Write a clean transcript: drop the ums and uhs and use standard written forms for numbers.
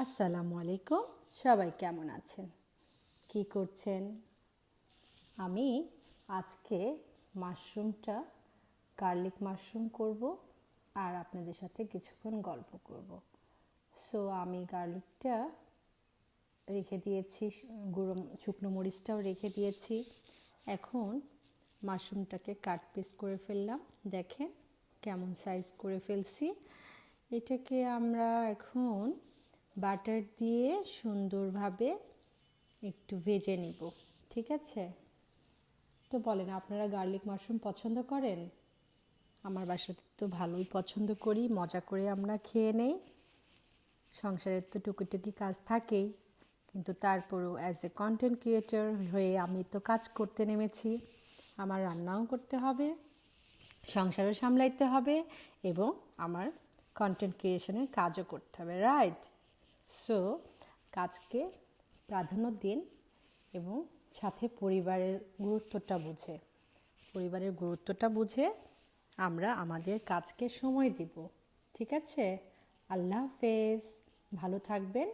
আসসালামু আলাইকুম। সবাই কেমন আছেন, কি করছেন? আমি আজকে মাশরুমটা গার্লিক মাশরুম করব আর আপনাদের সাথে কিছুক্ষণ গল্প করব। সো আমি গার্লিকটা রেখে দিয়েছি, গুঁড়ো শুকনো মরিচটাও রেখে দিয়েছি। এখন মাশরুমটাকে কাট পিস করে ফেললাম, দেখেন কেমন সাইজ করে ফেলছি। এটাকে আমরা এখন বাটার দিয়ে সুন্দরভাবে একটু ভেজে নিব, ঠিক আছে? তো বলেন, আপনারা গার্লিক মাশরুম পছন্দ করেন? আমার বাসাতে তো ভালোই পছন্দ করি, মজা করে আমরা খেয়ে নেই। সংসারের তো টুকিটুকি কাজ থাকেই, কিন্তু তারপরও অ্যাজ এ কন্টেন্ট ক্রিয়েটর হয়ে আমি তো কাজ করতে নেমেছি। আমার রান্নাও করতে হবে, সংসারও সামলাইতে হবে এবং আমার কন্টেন্ট ক্রিয়েশনের কাজও করতে হবে, রাইট? সো কাজকে প্রাধান্য দিন এবং সাথে পরিবারের গুরুত্বটা বুঝে আমরা আমাদের কাজকে সময় দিব, ঠিক আছে? আল্লাহ হাফেজ, ভালো থাকবেন।